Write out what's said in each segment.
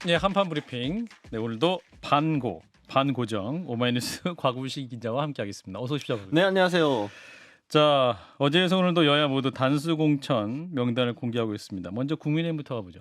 네, 한판 브리핑. 네, 오늘도 반고정 오마이뉴스 곽우식 기자와 함께하겠습니다. 어서 오십시오. 네, 안녕하세요. 자, 어제에서 오늘도 여야 모두 단수공천 명단을 공개하고 있습니다. 먼저 국민의힘부터 가보죠.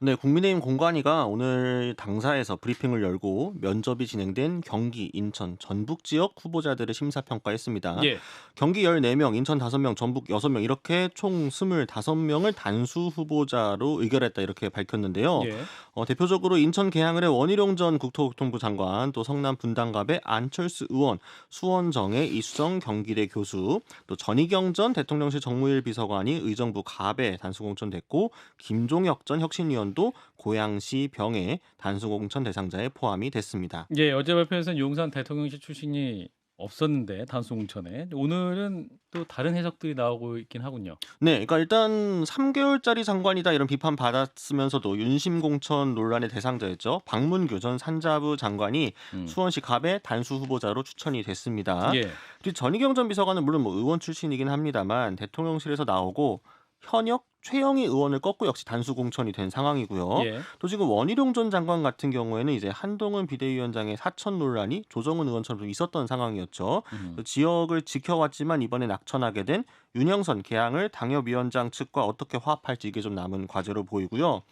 네, 국민의힘 공관위가 오늘 당사에서 브리핑을 열고 면접이 진행된 경기, 인천, 전북 지역 후보자들을 심사평가했습니다. 예, 경기 14명, 인천 5명, 전북 6명 이렇게 총 25명을 단수 후보자로 의결했다 이렇게 밝혔는데요. 예, 대표적으로 인천 계양을의 원희룡 전 국토교통부 장관, 또 성남 분당갑의 안철수 의원, 수원정의 이수정 경기대 교수, 또 전희경 전 대통령실 정무일 비서관이 의정부 갑에 단수공천됐고 김종혁 전 혁신위원도 고양시 병에 단수공천 대상자에 포함이 됐습니다. 예. 어제 발표에서는 용산 대통령실 출신이 없었는데 단수공천에 오늘은 또 다른 해석들이 나오고 있긴 하군요. 네, 그러니까 일단 3개월짜리 장관이다 이런 비판 받았으면서도 윤심 공천 논란의 대상자였죠. 박문규 전 산자부 장관이 음, 수원시 갑의 단수 후보자로 추천이 됐습니다. 예, 그리고 전희경 전 비서관은 물론 뭐 의원 출신이긴 합니다만 대통령실에서 나오고 현역 최영희 의원을 꺾고 역시 단수 공천이 된 상황이고요. 예, 또 지금 원희룡 전 장관 같은 경우에는 이제 한동훈 비대위원장의 사천 논란이 조정훈 의원처럼 좀 있었던 상황이었죠. 음, 지역을 지켜왔지만 이번에 낙천하게 된 윤영선 계양을 당협위원장 측과 어떻게 화합할지 이게 좀 남은 과제로 보이고요.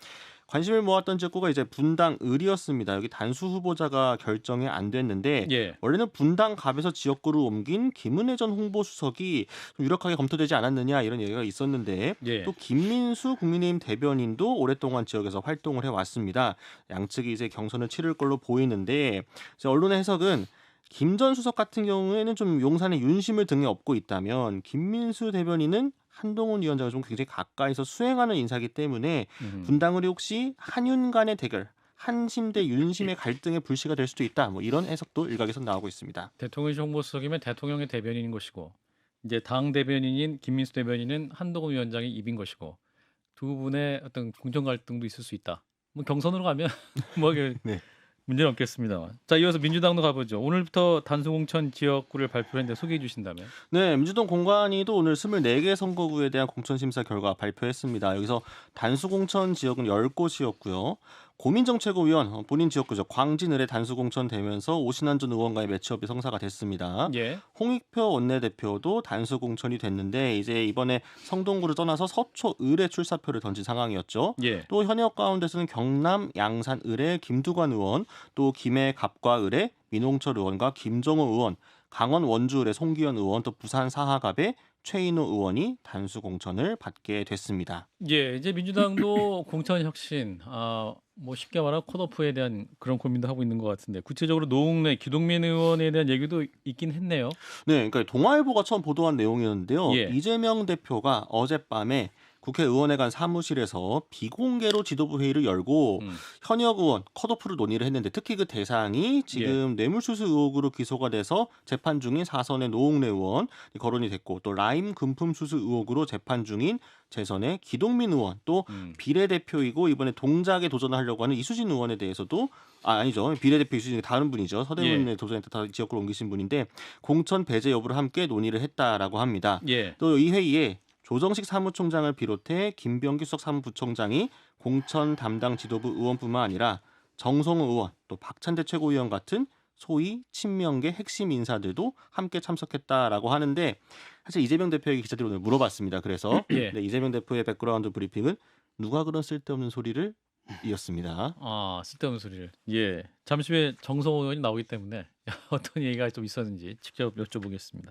관심을 모았던 지역구가 이제 분당 을이었습니다. 여기 단수 후보자가 결정이 안 됐는데 예, 원래는 분당 갑에서 지역구를 옮긴 김은혜 전 홍보수석이 좀 유력하게 검토되지 않았느냐 이런 얘기가 있었는데 예. 또 김민수 국민의힘 대변인도 오랫동안 지역에서 활동을 해왔습니다. 양측이 이제 경선을 치를 걸로 보이는데 이제 언론의 해석은 김 전 수석 같은 경우에는 좀 용산의 윤심을 등에 업고 있다면 김민수 대변인은 한동훈 위원장을 좀 굉장히 가까이서 수행하는 인사이기 때문에 음. 분당을이 혹시 한윤 간의 대결, 한심 대 윤심의 갈등의 불씨가 될 수도 있다. 뭐 이런 해석도 일각에서 나오고 있습니다. 대통령실 홍보수석이면 대통령의 대변인인 것이고 이제 당 대변인인 김민수 대변인은 한동훈 위원장의 입인 것이고 두 분의 어떤 공정 갈등도 있을 수 있다. 뭐 경선으로 가면 뭐 이게 네. 문제는 없겠습니다만. 자, 이어서 민주당도 가보죠. 오늘부터 단수공천 지역구를 발표했는데 소개해 주신다면. 네, 민주당 공관위도 오늘 24개 선거구에 대한 공천심사 결과 발표했습니다. 여기서 단수공천 지역은 10곳이었고요. 고민정책위원 본인 지역구죠. 광진을에 단수공천되면서 오신환 전 의원과의 매치업이 성사가 됐습니다. 예, 홍익표 원내대표도 단수공천이 됐는데 이제 이번에 성동구를 떠나서 서초 을에 출사표를 던진 상황이었죠. 예, 또 현역 가운데서는 경남 양산 을의 김두관 의원, 또 김해 갑과 을의 민홍철 의원과 김정호 의원, 강원 원주 을의 송기현 의원, 또 부산 사하갑의 최인호 의원이 단수 공천을 받게 됐습니다. 예. 이제 민주당도 공천 혁신, 뭐 쉽게 말하면 컷오프에 대한 그런 고민도 하고 있는 것 같은데 구체적으로 노웅래 기동민 의원에 대한 얘기도 있긴 했네요. 네, 그러니까 동아일보가 처음 보도한 내용이었는데요. 예, 이재명 대표가 어젯밤에 국회의원회관 사무실에서 비공개로 지도부 회의를 열고 음, 현역 의원 컷오프를 논의를 했는데 특히 그 대상이 예, 지금 뇌물수수 의혹으로 기소가 돼서 재판 중인 사선의 노웅래 의원 거론이 됐고 또 라임 금품 수수 의혹으로 재판 중인 재선의 기동민 의원 또 음, 비례대표이고 이번에 동작에 도전하려고 하는 이수진 의원에 대해서도 아니죠. 비례대표 이수진이 다른 분이죠. 예, 서대문에 도전했다 지역구로 옮기신 분인데 공천 배제 여부를 함께 논의를 했다라고 합니다. 예, 또 이 회의에 조정식 사무총장을 비롯해 김병기 수석 사무부총장이 공천 담당 지도부 의원뿐만 아니라 정성호 의원 또 박찬대 최고위원 같은 소위 친명계 핵심 인사들도 함께 참석했다라고 하는데 사실 이재명 대표에게 기자들이 오늘 물어봤습니다. 그래서 예. 네, 이재명 대표의 백그라운드 브리핑은 누가 그런 쓸데없는 소리를 이었습니다. 쓸데없는 소리를. 예. 잠시 후에 정성호 의원이 나오기 때문에 어떤 얘기가 좀 있었는지 직접 여쭤보겠습니다.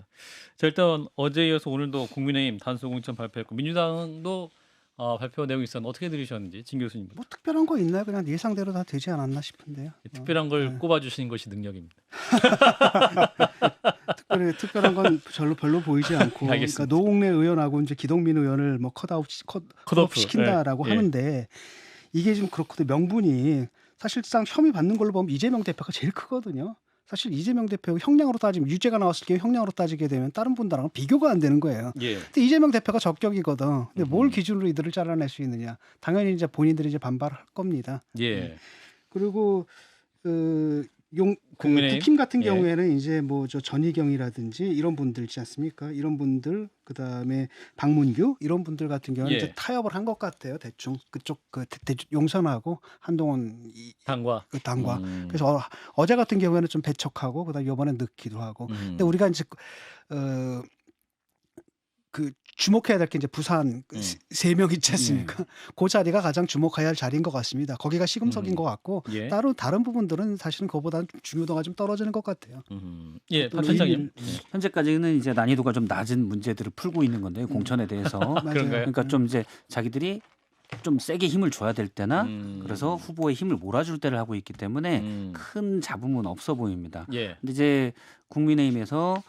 자, 일단 어제에 이어서 오늘도 국민의힘 단수공천 발표했고 민주당도 발표 내용이 있었는데 어떻게 들으셨는지 진 교수님. 뭐 특별한 거 있나요? 그냥 예상대로 다 되지 않았나 싶은데요. 특별한 걸 네. 꼽아주시는 것이 능력입니다. 특별한 건 별로 보이지 않고, 그러니까 알겠습니다. 노웅래 의원하고 이제 기동민 의원을 뭐 컷오프 시킨다라고 예, 예. 하는데 이게 좀 그렇거든. 명분이 사실상 혐의 받는 걸로 보면 이재명 대표가 제일 크거든요. 사실 이재명 대표 형량으로 따지면 유죄가 나왔을 경우 형량으로 따지게 되면 다른 분들하고 비교가 안 되는 거예요. 예. 근데 이재명 대표가 적격이거든. 근데 뭘 기준으로 이들을 잘라낼 수 있느냐? 당연히 이제 본인들이 이제 반발할 겁니다. 예. 그리고 국민의힘? 국힘 같은 예. 경우에는 이제 뭐 저 전희경이라든지 이런 분들 있지 않습니까? 이런 분들 그다음에 박문규 이런 분들 같은 경우는 예. 이제 타협을 한 것 같아요. 대충 그쪽 용선하고 한동훈 당과. 당과. 그래서 어제 같은 경우에는 좀 배척하고 그다음 에 이번에 넣기도 하고. 근데 우리가 이제 그 주목해야 될 게 이제 부산 세 명 있지 않습니까? 그 자리가 가장 주목해야 할 자리인 것 같습니다. 거기가 시금석인 것 같고 예. 다른 부분들은 사실은 그보다는 중요도가 좀 떨어지는 것 같아요. 예, 또 박 편장님. 현재까지는 이제 난이도가 좀 낮은 문제들을 풀고 있는 건데요. 공천에 대해서. 맞아요. 그런가요? 그러니까 좀 이제 자기들이 좀 세게 힘을 줘야 될 때나 그래서 후보의 힘을 몰아줄 때를 하고 있기 때문에 큰 잡음은 없어 보입니다. 예. 근데 이제 국민의힘에서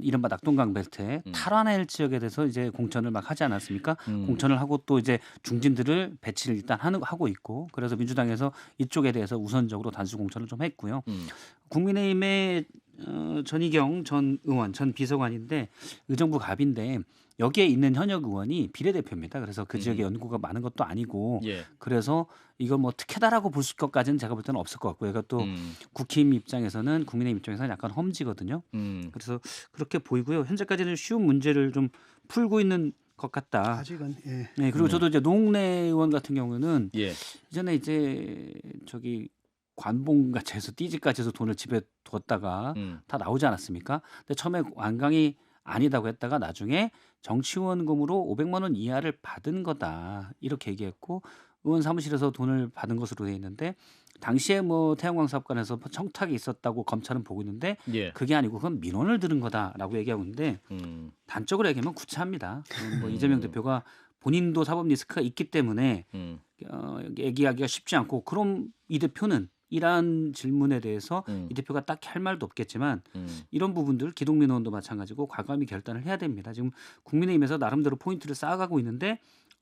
이른바 낙동강 벨트에 탈환할 지역에 대해서 이제 공천을 막 하지 않았습니까? 공천을 하고 또 이제 중진들을 배치를 일단 하고 있고 그래서 민주당에서 이쪽에 대해서 우선적으로 단수 공천을 좀 했고요. 국민의힘의 전희경 전 의원, 전 비서관인데 의정부 갑인데 여기에 있는 현역 의원이 비례대표입니다. 그래서 그 지역에 연구가 많은 것도 아니고 예. 그래서 이걸 뭐 특혜다라고 볼 것까지는 제가 볼 때는 없을 것 같고요. 이것도 국힘 입장에서는 국민의힘 입장에서는 약간 험지거든요. 그래서 그렇게 보이고요. 현재까지는 쉬운 문제를 좀 풀고 있는 것 같다. 아직은 예. 네, 그리고 저도 이제 노웅래 의원 같은 경우는 예. 이전에 이제 저기 관봉같이 해서 띠지까지 해서 돈을 집에 뒀다가 다 나오지 않았습니까? 근데 처음에 완강히 아니다고 했다가 나중에 정치원금으로 500만 원 이하를 받은 거다 이렇게 얘기했고 의원 사무실에서 돈을 받은 것으로 돼 있는데 당시에 뭐 태양광 사업관에서 청탁이 있었다고 검찰은 보고 있는데 예. 그게 아니고 그건 민원을 들은 거다라고 얘기하고 있는데 단적으로 얘기하면 구차합니다. 뭐 이재명 대표가 본인도 사법 리스크가 있기 때문에 얘기하기가 쉽지 않고 그럼 이 대표는 이러한 질문에 대해서 이 대표가 딱히 할 말도 없겠지만 이런 부분들 기동민 의원도 마찬가지고 과감히 결단을 해야 됩니다. 지금 국민의힘에서 나름대로 포인트를 쌓아가고 있는데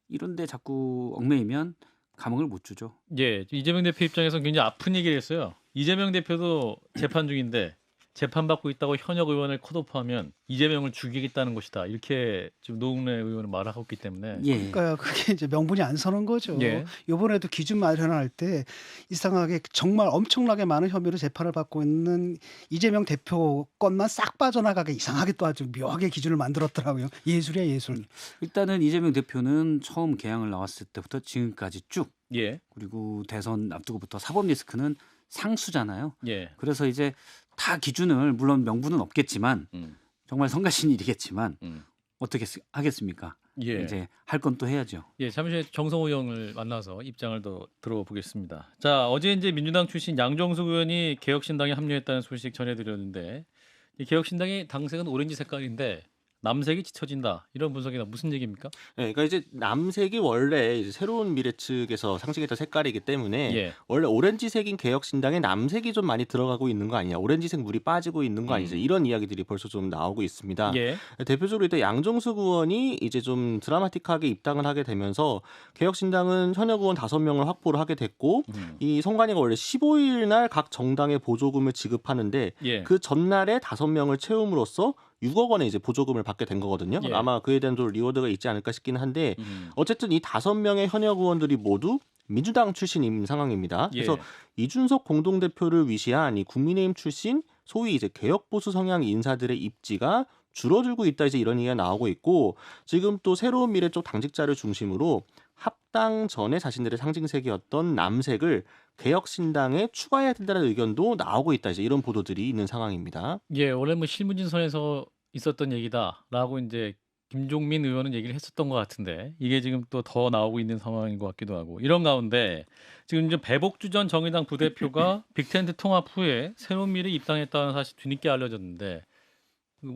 이런데 자꾸 얽매이면 감흥을 못 주죠. 예, 이재명 대표 입장에서는 굉장히 아픈 얘기를 했어요. 이재명 대표도 재판 중인데 재판받고 있다고 현역 의원을 컷오프하면 이재명을 죽이겠다는 것이다. 이렇게 지금 노웅래 의원은 말을 하고 있기 때문에 예. 그러니까 그게 이제 명분이 안 서는 거죠. 예. 이번에도 기준 마련할 때 이상하게 정말 엄청나게 많은 혐의로 재판을 받고 있는 이재명 대표 것만 싹 빠져나가게 이상하게 또 아주 묘하게 기준을 만들었더라고요. 예술이야 예술. 일단은 이재명 대표는 처음 개항을 나왔을 때부터 지금까지 쭉 예, 그리고 대선 앞두고부터 사법 리스크는 상수잖아요. 예, 그래서 이제 다 기준을 물론 명분은 없겠지만 정말 성가신 일이겠지만 어떻게 하겠습니까? 예. 이제 할 건 또 해야죠. 예, 잠시 후에 정성호 의원을 만나서 입장을 더 들어보겠습니다. 자, 어제 이제 민주당 출신 양정숙 의원이 개혁신당에 합류했다는 소식 전해드렸는데 이 개혁신당의 당색은 오렌지 색깔인데 남색이 짙어진다 이런 분석이나 무슨 얘기입니까? 네, 그러니까 이제 남색이 원래 이제 새로운 미래 측에서 상징했던 색깔이기 때문에 예, 원래 오렌지색인 개혁신당에 남색이 좀 많이 들어가고 있는 거 아니냐, 오렌지색 물이 빠지고 있는 거 아니냐 이런 이야기들이 벌써 좀 나오고 있습니다. 예, 대표적으로 일단 양정숙 의원이 이제 좀 드라마틱하게 입당을 하게 되면서 개혁신당은 현역 의원 5명을 확보를 하게 됐고 이 선관위가 원래 15일 날 각 정당의 보조금을 지급하는데 예, 그 전날에 5명을 채움으로써 6억 원의 이제 보조금을 받게 된 거거든요. 예. 아마 그에 대한 좀 리워드가 있지 않을까 싶기는 한데 어쨌든 이 5명의 현역 의원들이 모두 민주당 출신인 상황입니다. 그래서 예. 이준석 공동대표를 위시한 이 국민의힘 출신 소위 이제 개혁 보수 성향 인사들의 입지가 줄어들고 있다 이제 이런 얘기가 나오고 있고 지금 또 새로운 미래 쪽 당직자를 중심으로 합당 전에 자신들의 상징색이었던 남색을 개혁신당에 추가해야 된다는 의견도 나오고 있다 이제 이런 보도들이 있는 상황입니다. 예, 원래 뭐 실무진선에서 있었던 얘기다라고 이제 김종민 의원은 얘기를 했었던 것 같은데 이게 지금 또 더 나오고 있는 상황인 것 같기도 하고 이런 가운데 지금 이제 배복주 전 정의당 부대표가 빅텐트 통합 후에 새로운 미래 입당했다는 사실 뒤늦게 알려졌는데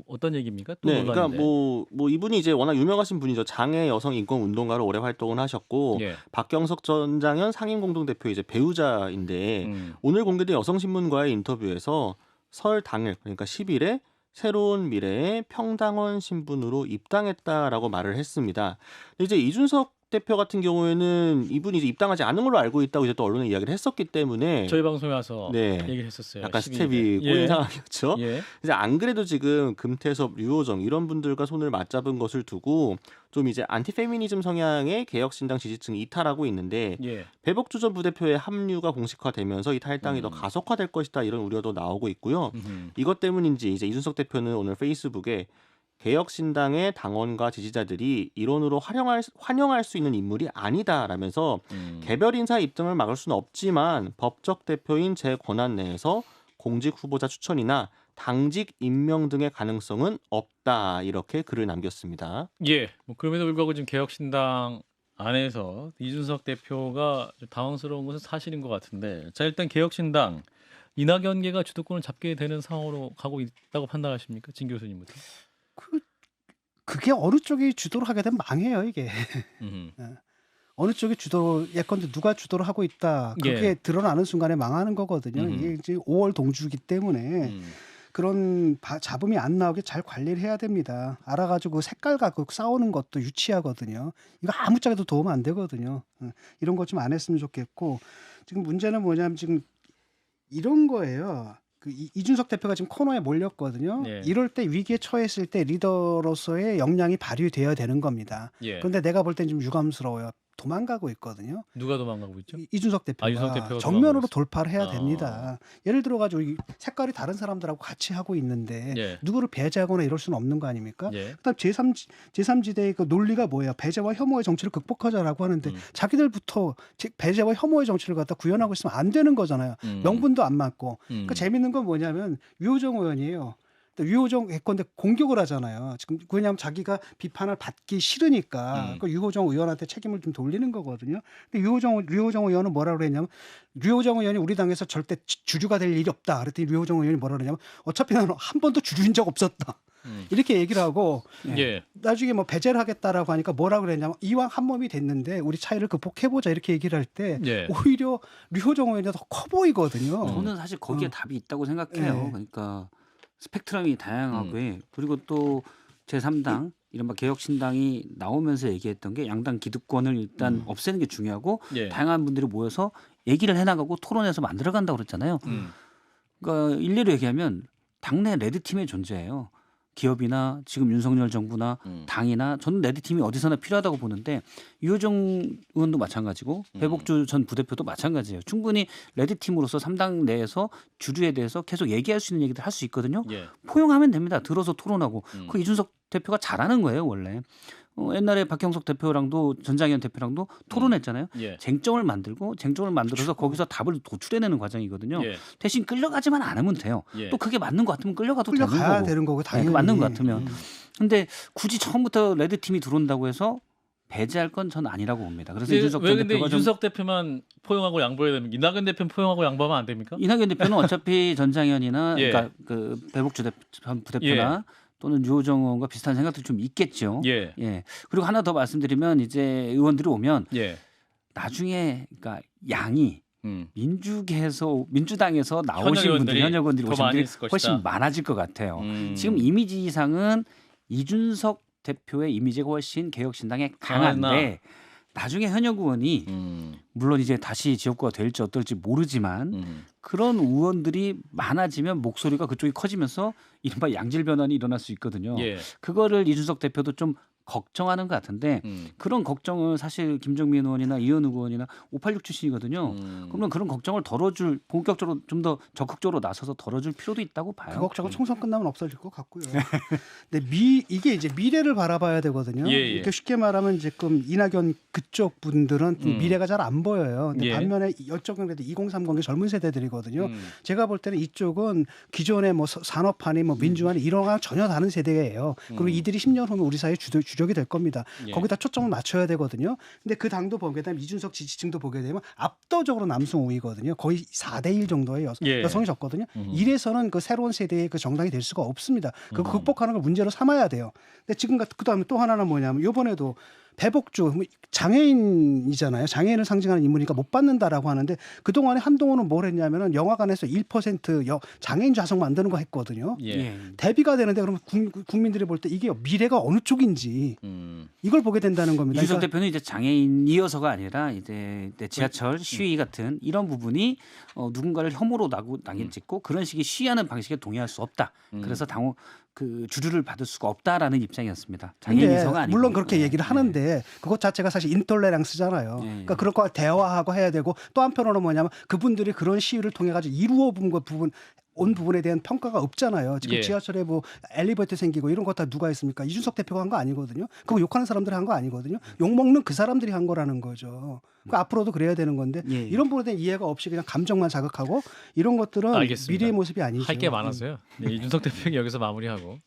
어떤 얘기입니까? 또 네, 그러니까 논란인데. 뭐 이분이 이제 워낙 유명하신 분이죠. 장애 여성 인권 운동가로 오래 활동을 하셨고 예, 박경석 전장현 상임 공동대표 이제 배우자인데 오늘 공개된 여성신문과의 인터뷰에서 설 당일 그러니까 10일에 새로운 미래의 평당원 신분으로 입당했다라고 말을 했습니다. 근데 이제 이준석 대표 같은 경우에는 이분이 이제 입당하지 않은 걸로 알고 있다고 이제 또 언론에 이야기를 했었기 때문에 저희 방송에 와서 네. 얘기를 했었어요. 약간 12일에. 스텝이 꼬인 예. 상황이었죠. 예. 이제 안 그래도 지금 금태섭, 류호정 이런 분들과 손을 맞잡은 것을 두고 좀 이제 안티페미니즘 성향의 개혁신당 지지층이 이탈하고 있는데 예. 배복주 전 부대표의 합류가 공식화되면서 이 탈당이 더 가속화될 것이다 이런 우려도 나오고 있고요. 이것 때문인지 이제 이준석 대표는 오늘 페이스북에 개혁신당의 당원과 지지자들이 이론으로 환영할 수 있는 인물이 아니다라면서 개별 인사 입장을 막을 수는 없지만 법적 대표인 제 권한 내에서 공직 후보자 추천이나 당직 임명 등의 가능성은 없다 이렇게 글을 남겼습니다. 예. 뭐 그럼에도 불구하고 지금 개혁신당 안에서 이준석 대표가 좀 당황스러운 것은 사실인 것 같은데, 자 일단 개혁신당 이낙연계가 주도권을 잡게 되는 상황으로 가고 있다고 판단하십니까, 진 교수님부터? 그게 어느 쪽이 주도를 하게 되면 망해요 이게. 음. 어느 쪽이 주도 예컨대 누가 주도를 하고 있다 그게 예. 드러나는 순간에 망하는 거거든요. 이게 이제 5월 동주기 때문에 그런 잡음이 안 나오게 잘 관리를 해야 됩니다. 알아가지고 색깔 갖고 싸우는 것도 유치하거든요. 이거 아무짝에도 도움 안 되거든요. 이런 것 좀 안 했으면 좋겠고, 지금 문제는 뭐냐면 지금 이런 거예요. 이준석 대표가 지금 코너에 몰렸거든요. 네. 이럴 때 위기에 처했을 때 리더로서의 역량이 발휘되어야 되는 겁니다. 예. 그런데 내가 볼 땐 좀 유감스러워요. 도망가고 있거든요. 누가 도망가고 있죠? 이준석 대표가, 이준석 대표가 정면으로 도망가고 돌파를 해야 아. 됩니다. 예를 들어가지고 색깔이 다른 사람들하고 같이 하고 있는데 예. 누구를 배제하거나 이럴 수는 없는 거 아닙니까? 예. 그다음 제3지대의 그 논리가 뭐예요? 배제와 혐오의 정치를 극복하자라고 하는데 자기들부터 배제와 혐오의 정치를 갖다 구현하고 있으면 안 되는 거잖아요. 명분도 안 맞고. 그 재밌는 건 뭐냐면 유호정 의원이에요. 유호정 예컨대 공격을 하잖아요. 지금 왜냐하면 자기가 비판을 받기 싫으니까 그 유호정 의원한테 책임을 좀 돌리는 거거든요. 근데 유호정 의원은 뭐라 그랬냐면, 유호정 의원이 우리 당에서 절대 주류가 될 일이 없다. 그랬더니 유호정 의원이 뭐라 그러냐면, 어차피 나는 한 번도 주류인 적 없었다. 이렇게 얘기를 하고 예. 나중에 뭐 배제를 하겠다라고 하니까 뭐라 그랬냐면, 이왕 한 몸이 됐는데 우리 차이를 극복해보자 이렇게 얘기를 할 때 예. 오히려 류호정 의원이 더 커 보이거든요. 저는 사실 거기에 답이 있다고 생각해요. 네. 그러니까 스펙트럼이 다양하고 그리고 또 제3당 이른바 개혁신당이 나오면서 얘기했던 게 양당 기득권을 일단 없애는 게 중요하고 예. 다양한 분들이 모여서 얘기를 해나가고 토론해서 만들어간다고 그랬잖아요. 그러니까 일례로 얘기하면 당내 레드팀의 존재예요. 기업이나 지금 윤석열 정부나 당이나 저는 레드팀이 어디서나 필요하다고 보는데, 유호정 의원도 마찬가지고 배복주 전 부대표도 마찬가지예요. 충분히 레드팀으로서 3당 내에서 주류에 대해서 계속 얘기할 수 있는 얘기들 할 수 있거든요. 예. 포용하면 됩니다. 들어서 토론하고. 그 이준석 대표가 잘하는 거예요 원래. 옛날에 박형석 대표랑도 전장현 대표랑도 토론했잖아요. 예. 쟁점을 만들어서 거기서 답을 도출해내는 과정이거든요. 예. 대신 끌려가지만 않으면 돼요. 예. 또 그게 맞는 것 같으면 끌려가도 되는 끌려가야 거고. 되는 거고 당연히. 맞는 것 같으면. 근데 굳이 처음부터 레드팀이 들어온다고 해서 배제할 건 전 아니라고 봅니다. 그래서 이준석 왜 전 근데 대표가 이준석 대표만 포용하고 양보해야 됩니까? 이낙연 대표는 포용하고 양보하면 안 됩니까? 이낙연 대표는 어차피 전장현이나 예. 그러니까 그 배복주 전 부대표나 또는 유호정 의원과 비슷한 생각들이 좀 있겠죠. 예. 그리고 하나 더 말씀드리면, 이제 의원들이 오면 예. 나중에 그러니까 양이 민주당에서 현역 나오신 분들, 의원들이 현역 의원들이 더 오신 많이 분들이 있을 것이다. 훨씬 많아질 것 같아요. 지금 이미지상은 이준석 대표의 이미지가 훨씬 개혁신당에 강한데, 나중에 현역 의원이 물론 이제 다시 지역구가 될지 어떨지 모르지만 그런 의원들이 많아지면 목소리가 그쪽이 커지면서 이른바 양질 변환이 일어날 수 있거든요. 예. 그거를 이준석 대표도 좀 걱정하는 것 같은데, 그런 걱정을 사실 김정민 의원이나 이현우 의원이나 586 출신이거든요. 그러면 그런 걱정을 덜어줄, 본격적으로 좀 더 적극적으로 나서서 덜어줄 필요도 있다고 봐요. 그 걱정은 총선 끝나면 없어질 것 같고요. 근데 이게 이제 미래를 바라봐야 되거든요. 예. 이렇게 쉽게 말하면 지금 이낙연 그쪽 분들은 미래가 잘 안 보여요. 근데 예. 반면에 이쪽은 그래도 2030의 젊은 세대들이거든요. 제가 볼 때는 이쪽은 기존의 뭐 산업화니 뭐 민주화니 이런 거랑 전혀 다른 세대예요. 그리고 이들이 10년 후면 우리 사회 주력이 될 겁니다. 예. 거기다 초점을 맞춰야 되거든요. 근데 그 당도 보게 되면 이준석 지지층도 보게 되면 압도적으로 남성 우위거든요. 거의 4대1 정도의 여성이 적거든요. 이래서는 그 새로운 세대의 그 정당이 될 수가 없습니다. 그거 극복하는 걸 문제로 삼아야 돼요. 근데 지금 그다음에 또 하나는 뭐냐면 이번에도 배복주 장애인이잖아요. 장애인을 상징하는 인물이니까 못 받는다라고 하는데 그동안에 한동훈은 뭘 했냐면은 영화관에서 1% 장애인 좌석 만드는 거 했거든요. 예. 예. 대비가 되는데 그러면 국민들이 볼 때 이게 미래가 어느 쪽인지 이걸 보게 된다는 겁니다. 이준석 그러니까 대표는 이제 장애인이어서가 아니라 이제 지하철 시위 같은 이런 부분이 누군가를 혐오로 낙인 찍고 그런 식의 시위하는 방식에 동의할 수 없다. 그래서 그 주류를 받을 수가 없다라는 입장이었습니다. 장애인이서가 아니고. 물론 그렇게 얘기를 하는데 그것 자체가 사실 인톨레랑스잖아요. 그러니까 그럴 거 대화하고 해야 되고 또 한편으로는 뭐냐면 그분들이 그런 시위를 통해 가지고 이루어 본 부분에 대한 평가가 없잖아요. 지금 예. 지하철에 뭐 엘리베이터 생기고 이런 거 다 누가 했습니까? 이준석 대표가 한 거 아니거든요. 그거 욕하는 사람들이 한 거 아니거든요. 욕먹는 그 사람들이 한 거라는 거죠. 그러니까 앞으로도 그래야 되는 건데 예. 이런 부분에 대한 이해가 없이 그냥 감정만 자극하고 이런 것들은 알겠습니다. 미래의 모습이 아니죠. 할 게 많아서요. 네, 이준석 대표가 여기서 마무리하고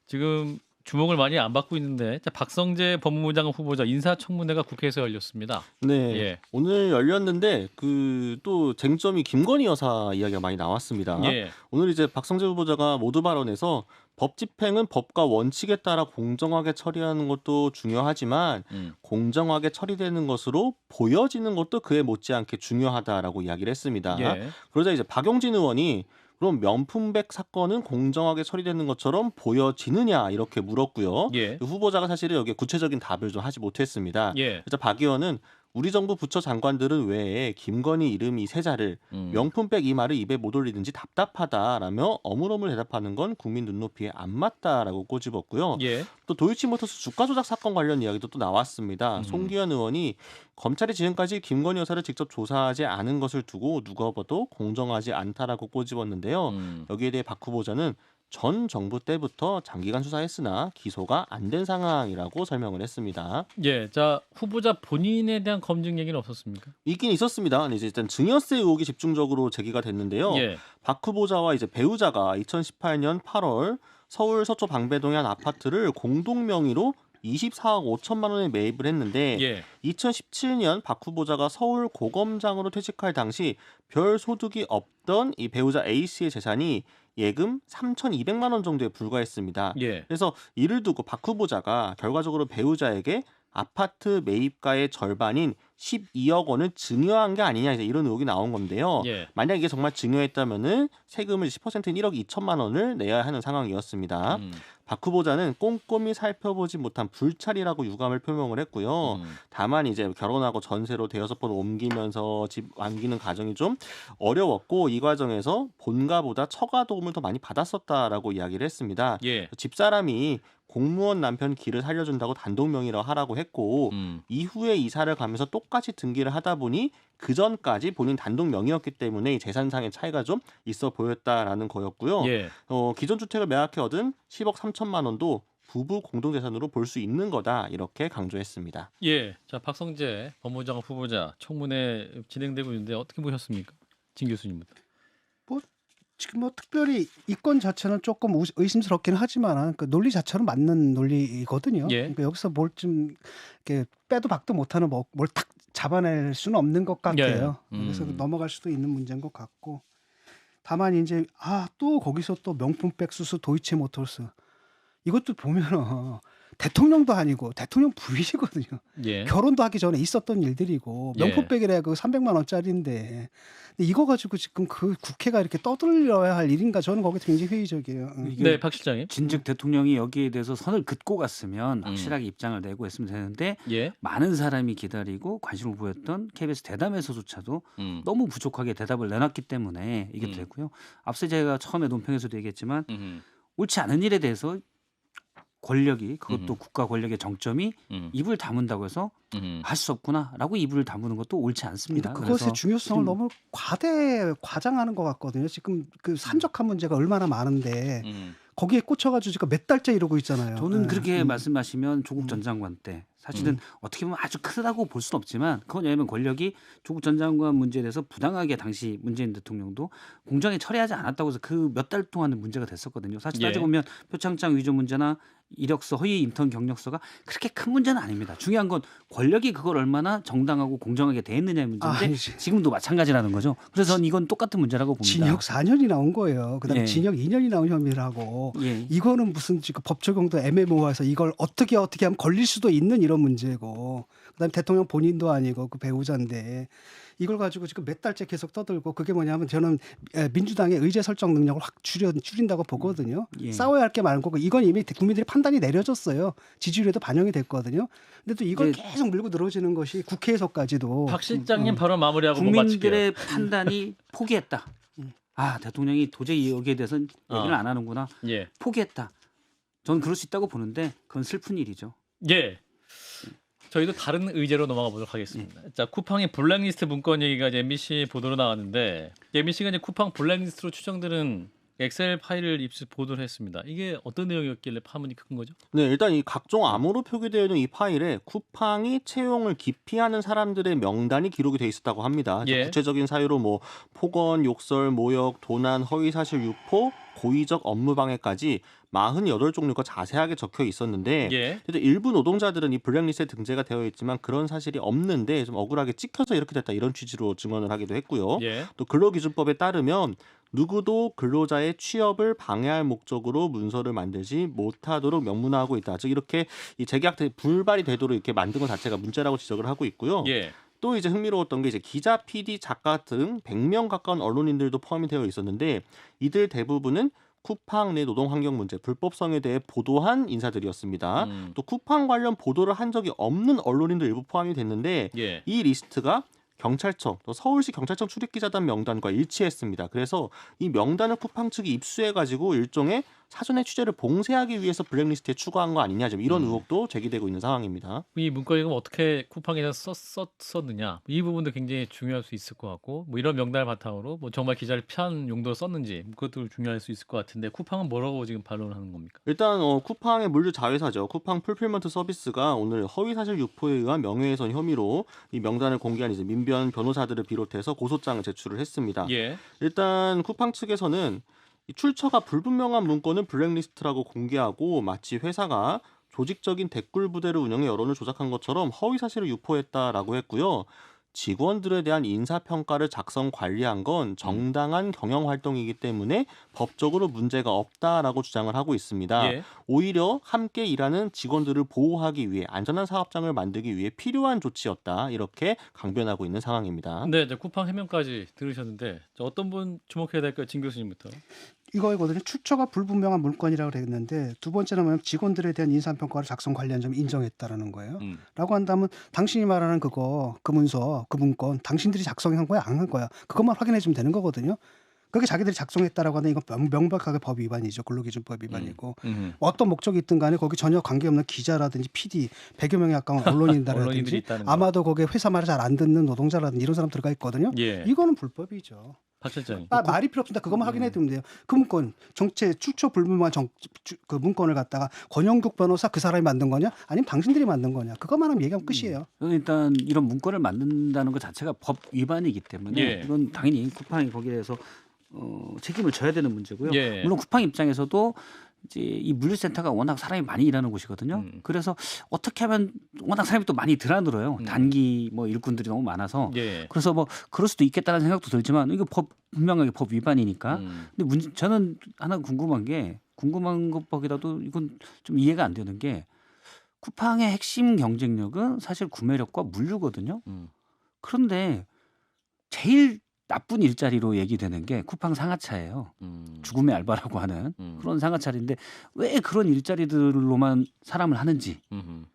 지금 주목을 많이 안 받고 있는데 자, 박성재 법무부 장관 후보자 인사청문회가 국회에서 열렸습니다. 네. 예. 오늘 열렸는데 그 또 쟁점이 김건희 여사 이야기가 많이 나왔습니다. 예. 오늘 이제 박성재 후보자가 모두 발언에서 법 집행은 법과 원칙에 따라 공정하게 처리하는 것도 중요하지만 공정하게 처리되는 것으로 보여지는 것도 그에 못지않게 중요하다라고 이야기를 했습니다. 예. 그러자 이제 박용진 의원이 그럼 명품백 사건은 공정하게 처리되는 것처럼 보여지느냐 이렇게 물었고요. 예. 그 후보자가 사실은 여기에 구체적인 답을 좀 하지 못했습니다. 예. 그래서 박 의원은 우리 정부 부처 장관들은 왜 김건희 이름이 세자를 명품백 이 말을 입에 못 올리는지 답답하다라며 어물어물 대답하는 건 국민 눈높이에 안 맞다라고 꼬집었고요. 예. 또 도이치모터스 주가 조작 사건 관련 이야기도 또 나왔습니다. 송기현 의원이 검찰이 지금까지 김건희 여사를 직접 조사하지 않은 것을 두고 누가 봐도 공정하지 않다라고 꼬집었는데요. 여기에 대해 박 후보자는 전 정부 때부터 장기간 수사했으나 기소가 안 된 상황이라고 설명을 했습니다. 예. 자, 후보자 본인에 대한 검증 얘기는 없었습니까? 있긴 있었습니다. 이제 일단 증여세 의혹이 집중적으로 제기가 됐는데요. 예. 박 후보자와 이제 배우자가 2018년 8월 서울 서초 방배동의 한 아파트를 공동 명의로 24억 5천만 원에 매입을 했는데 예. 2017년 박 후보자가 서울 고검장으로 퇴직할 당시 별 소득이 없던 이 배우자 A 씨의 재산이 예금 3,200만 원 정도에 불과했습니다. 예. 그래서 이를 두고 박 후보자가 결과적으로 배우자에게 아파트 매입가의 절반인 12억 원을 증여한 게 아니냐 이런 의혹이 나온 건데요. 예. 만약 이게 정말 증여했다면은 세금을 10%인 1억 2천만 원을 내야 하는 상황이었습니다. 박 후보자는 꼼꼼히 살펴보지 못한 불찰이라고 유감을 표명을 했고요. 다만 이제 결혼하고 전세로 대여섯 번 옮기면서 집 옮기는 과정이 좀 어려웠고 이 과정에서 본가보다 처가 도움을 더 많이 받았었다라고 이야기를 했습니다. 예. 집사람이 공무원 남편 길을 살려준다고 단독 명의로 하라고 했고 이후에 이사를 가면서 똑같이 등기를 하다 보니 그 전까지 본인 단독 명의였기 때문에 이 재산상의 차이가 좀 있어 보였다라는 거였고요. 예. 기존 주택을 매각해 얻은 10억 3천만 원도 부부 공동재산으로 볼 수 있는 거다 이렇게 강조했습니다. 예. 자, 박성재 법무부 장관 후보자 청문회 진행되고 있는데 어떻게 보셨습니까? 진 교수님부터. 지금 뭐 특별히 이 건 자체는 조금 의심스럽긴 하지만 그 논리 자체는 맞는 논리거든요. 예. 그러니까 여기서 뭘 좀 이렇게 빼도 박도 못하는 뭘 탁 잡아낼 수는 없는 것 같아요. 예. 그래서 넘어갈 수도 있는 문제인 것 같고 다만 이제 또 거기서 또 명품백 수수 도이치모터스 이것도 보면은 대통령도 아니고 대통령 부인이거든요. 예. 결혼도 하기 전에 있었던 일들이고 명품백이라 그 300만 원짜리인데 근데 이거 가지고 지금 그 국회가 이렇게 떠들려야 할 일인가 저는 거기에 굉장히 회의적이에요. 네, 박 실장님. 진즉 대통령이 여기에 대해서 선을 긋고 갔으면 확실하게 입장을 내고 했으면 되는데 예. 많은 사람이 기다리고 관심을 보였던 KBS 대담에서조차도 너무 부족하게 대답을 내놨기 때문에 이게 되고요. 앞서 제가 처음에 논평에서도 얘기했지만 옳지 않은 일에 대해서 권력이 그것도 국가 권력의 정점이 입을 다문다고 해서 할 수 없구나라고 입을 다무는 것도 옳지 않습니다. 그것의 그래서 중요성을 너무 과장하는 것 같거든요. 지금 그 산적한 문제가 얼마나 많은데 거기에 꽂혀가지고 지금 몇 달째 이러고 있잖아요. 저는 네. 그렇게 말씀하시면 조국 전 장관 때 사실은 어떻게 보면 아주 크다고 볼 수는 없지만 그건 왜냐하면 권력이 조국 전 장관 문제에 대해서 부당하게 당시 문재인 대통령도 공정에 처리하지 않았다고 해서 그 몇 달 동안은 문제가 됐었거든요. 사실 예. 따지고 보면 표창장 위조 문제나 이력서 허위 인턴 경력서가 그렇게 큰 문제는 아닙니다. 중요한 건 권력이 그걸 얼마나 정당하고 공정하게 대했느냐의 문제인데 아니지. 지금도 마찬가지라는 거죠. 그래서 저는 이건 똑같은 문제라고 봅니다. 징역 4년이 나온 거예요. 그다음에 예. 징역 2년이 나온 혐의라고. 예. 이거는 무슨 지금 법 적용도 애매모호해서 이걸 어떻게 하면 걸릴 수도 있는 이런 이런 문제고 그다음에 대통령 본인도 아니고 그 배우자인데 이걸 가지고 지금 몇 달째 계속 떠들고 그게 뭐냐면 저는 민주당의 의제 설정 능력을 확 줄인다고 보거든요. 예. 싸워야 할 게 많고 이건 이미 국민들이 판단이 내려졌어요. 지지율에도 반영이 됐거든요. 근데 또 이걸 이제 계속 밀고 늘어지는 것이 국회에서까지도 박 실장님 바로 마무리하고 뭐 마칠게요. 국민들의 판단이 포기했다. 아 대통령이 도저히 여기에 대해서는 얘기를 안 하는구나. 예. 포기했다. 저는 그럴 수 있다고 보는데 그건 슬픈 일이죠. 예. 저희도 다른 의제로 넘어가 보도록 하겠습니다. 자, 쿠팡의 블랙리스트 문건 얘기가 이제 MBC 보도로 나왔는데 MBC가 이제 쿠팡 블랙리스트로 추정되는 엑셀 파일을 입수 보도를 했습니다. 이게 어떤 내용이었길래 파문이 큰 거죠? 네, 일단 이 각종 암호로 표기되어 있는 이 파일에 쿠팡이 채용을 기피하는 사람들의 명단이 기록이 돼 있었다고 합니다. 예. 구체적인 사유로 뭐 폭언, 욕설, 모욕, 도난, 허위사실 유포, 고의적 업무 방해까지 48종류가 자세하게 적혀 있었는데 예. 근데 일부 노동자들은 이 블랙리스트에 등재가 되어 있지만 그런 사실이 없는데 좀 억울하게 찍혀서 이렇게 됐다 이런 취지로 증언을 하기도 했고요. 예. 또 근로기준법에 따르면 누구도 근로자의 취업을 방해할 목적으로 문서를 만들지 못하도록 명문화하고 있다. 즉 이렇게 이 재계약 불발이 되도록 이렇게 만든 것 자체가 문제라고 지적을 하고 있고요. 예. 또 이제 흥미로웠던 게 이제 기자, PD, 작가 등 100명 가까운 언론인들도 포함이 되어 있었는데 이들 대부분은 쿠팡 내 노동 환경 문제, 불법성에 대해 보도한 인사들이었습니다. 또 쿠팡 관련 보도를 한 적이 없는 언론인도 일부 포함이 됐는데 예. 이 리스트가 경찰청, 또 서울시 경찰청 출입기자단 명단과 일치했습니다. 그래서 이 명단을 쿠팡 측이 입수해가지고 일종의 사전의 취재를 봉쇄하기 위해서 블랙리스트에 추가한 거 아니냐 지금 이런 의혹도 제기되고 있는 상황입니다. 이 문건이 그럼 어떻게 쿠팡에서 썼느냐 이 부분도 굉장히 중요할 수 있을 것 같고 뭐 이런 명단을 바탕으로 뭐 정말 기자를 피한 용도로 썼는지 그것도 중요할 수 있을 것 같은데 쿠팡은 뭐라고 지금 반론을 하는 겁니까? 일단 쿠팡의 물류 자회사죠. 쿠팡 풀필먼트 서비스가 오늘 허위사실 유포에 의한 명예훼손 혐의로 이 명단을 공개한 이제 민변 변호사들을 비롯해서 고소장을 제출을 했습니다. 예. 일단 쿠팡 측에서는 이 출처가 불분명한 문건을 블랙리스트라고 공개하고 마치 회사가 조직적인 댓글 부대를 운영해 여론을 조작한 것처럼 허위 사실을 유포했다라고 했고요. 직원들에 대한 인사평가를 작성 관리한 건 정당한 경영 활동이기 때문에 법적으로 문제가 없다라고 주장을 하고 있습니다. 예. 오히려 함께 일하는 직원들을 보호하기 위해 안전한 사업장을 만들기 위해 필요한 조치였다. 이렇게 강변하고 있는 상황입니다. 근데 이제 쿠팡 해명까지 들으셨는데 어떤 분 주목해야 될까요? 진 교수님부터. 이거거든요. 출처가 불분명한 문건이라고 그랬는데 두 번째는 뭐냐면 직원들에 대한 인사평가를 작성 관리한 점 인정했다라는 거예요. 라고 한다면 당신이 말하는 그거, 그 문서, 그 문건 당신들이 작성한 거야 안 한 거야. 그것만 확인해 주면 되는 거거든요. 그게 자기들이 작성했다라고 하는 이건 명백하게 법 위반이죠. 근로기준법 위반이고 어떤 목적이 있든 간에 거기 전혀 관계없는 기자라든지 PD 100여 명에 가까운 언론인들이 언론인이라든지 있다는 거. 아마도 거기에 회사 말을 잘 안 듣는 노동자라든지 이런 사람 들어가 있거든요. 예. 이거는 불법이죠. 박 실장님. 말이 필요 없습니다. 그것만 확인해 두면 돼요. 그 문건 정체 출처 불분명한 그 문건을 갖다가 권영국 변호사 그 사람이 만든 거냐? 아니면 당신들이 만든 거냐? 그것만 하면 얘기하면 끝이에요. 일단 이런 문건을 만든다는 것 자체가 법 위반이기 때문에 예. 이건 당연히 쿠팡이 거기에 대해서 책임을 져야 되는 문제고요. 예. 물론 쿠팡 입장에서도 이제 이 물류센터가 워낙 사람이 많이 일하는 곳이거든요. 그래서 어떻게 하면 워낙 사람이 또 많이 드나들어요. 단기 뭐 일꾼들이 너무 많아서. 예. 그래서 뭐 그럴 수도 있겠다는 생각도 들지만 이거 분명하게 법 위반이니까. 근데 저는 하나 궁금한 것보다도 이건 좀 이해가 안 되는 게 쿠팡의 핵심 경쟁력은 사실 구매력과 물류거든요. 그런데 제일 나쁜 일자리로 얘기되는 게 쿠팡 상하차예요. 죽음의 알바라고 하는 그런 상하차인데 왜 그런 일자리들로만 사람을 하는지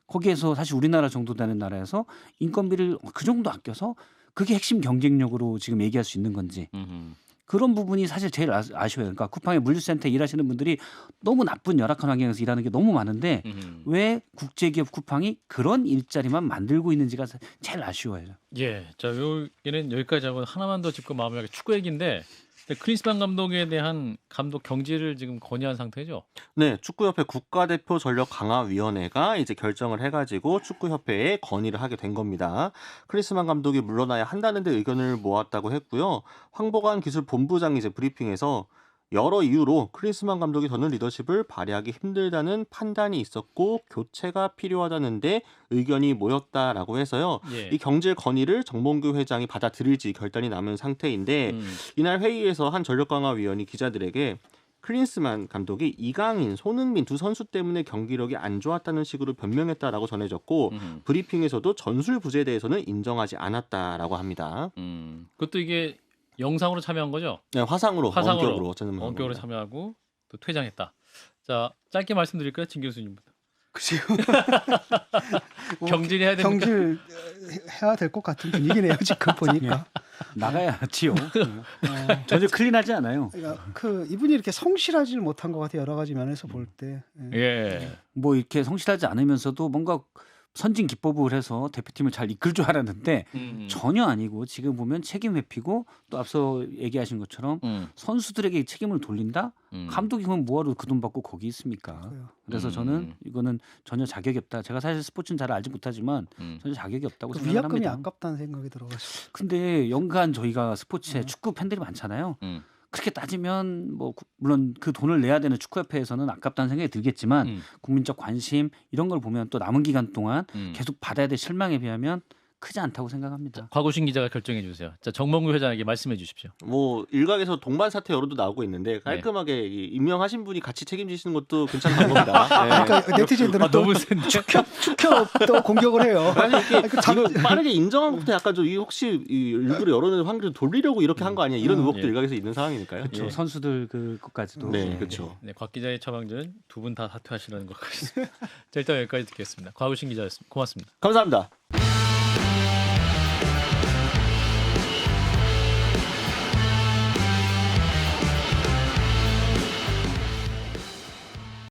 거기에서 사실 우리나라 정도 되는 나라에서 인건비를 그 정도 아껴서 그게 핵심 경쟁력으로 지금 얘기할 수 있는 건지 그런 부분이 사실 제일 아쉬워요. 그러니까 쿠팡의 물류센터에 일하시는 분들이 너무 나쁜 열악한 환경에서 일하는 게 너무 많은데 왜 국제기업 쿠팡이 그런 일자리만 만들고 있는지가 제일 아쉬워요. 예. 자, 여기는 여기까지 하고 하나만 더 짚고 마무리하게 축구 얘기인데 크리스만 감독에 대한 감독 경질을 지금 건의한 상태죠. 네, 축구협회 국가대표 전력 강화위원회가 이제 결정을 해가지고 축구협회에 건의를 하게 된 겁니다. 크리스만 감독이 물러나야 한다는 데 의견을 모았다고 했고요. 황보관 기술본부장이 이제 브리핑에서 여러 이유로 크리스만 감독이 더는 리더십을 발휘하기 힘들다는 판단이 있었고 교체가 필요하다는데 의견이 모였다라고 해서요. 예. 이 경질 건의를 정몽규 회장이 받아들일지 결단이 남은 상태인데 이날 회의에서 한 전력강화위원이 기자들에게 클린스만 감독이 이강인, 손흥민 두 선수 때문에 경기력이 안 좋았다는 식으로 변명했다라고 전해졌고 브리핑에서도 전술 부재에 대해서는 인정하지 않았다라고 합니다. 그것도 이게 영상으로 참여한 거죠? 네, 화상으로 원격으로 원격으로 참여하고 또 퇴장했다. 자, 짧게 말씀드릴까요, 진 교수님부터? 글쎄요. 경질해야 됩니까? 경질 해야 될 것 같은 분위기네요 지금 보니까. 나가야지요. 전혀 클린하지 않아요. 그러니까 그 이분이 이렇게 성실하지를 못한 것 같아요. 여러 가지 면에서 볼 때. 예. 예. 뭐 이렇게 성실하지 않으면서도 뭔가 선진 기법을 해서 대표팀을 잘 이끌 줄 알았는데 전혀 아니고 지금 보면 책임 회피고 또 앞서 얘기하신 것처럼 선수들에게 책임을 돌린다? 감독이 그럼 뭐하러 그 돈 받고 거기 있습니까? 그래요. 그래서 저는 이거는 전혀 자격이 없다. 제가 사실 스포츠는 잘 알지 못하지만 전혀 자격이 없다고 그 생각을 위약금이 합니다. 아깝다는 생각이 들어가지고. 근데 연간 저희가 스포츠에 축구 팬들이 많잖아요. 그렇게 따지면 뭐 물론 그 돈을 내야 되는 축구협회에서는 아깝다는 생각이 들겠지만 국민적 관심 이런 걸 보면 또 남은 기간 동안 계속 받아야 될 실망에 비하면 크지 않다고 생각합니다. 곽우신 기자가 결정해 주세요. 자, 정몽규 회장에게 말씀해 주십시오. 뭐 일각에서 동반 사태 여론도 나오고 있는데 깔끔하게 이 임명하신 분이 같이 책임지시는 것도 괜찮은 겁니다. 네. 그러니까 네티즌들은 또 너무 센데. 축협 또 공격을 해요. 아니 이게 그 장- 이거 빠르게 인정한 것부터 약간 좀 이 혹시 이 일부러 여론의 확률을 돌리려고 이렇게 한 거 아니야? 이런 의혹도 예. 일각에서 있는 상황이니까요. 그렇죠. 예. 선수들 그것까지도. 네, 그렇죠. 네, 곽 기자의 처방전 두 분 다 사퇴하시라는 것 같습니다. 자, 일단 여기까지 듣겠습니다. 곽우신 기자였습니다. 고맙습니다. 감사합니다.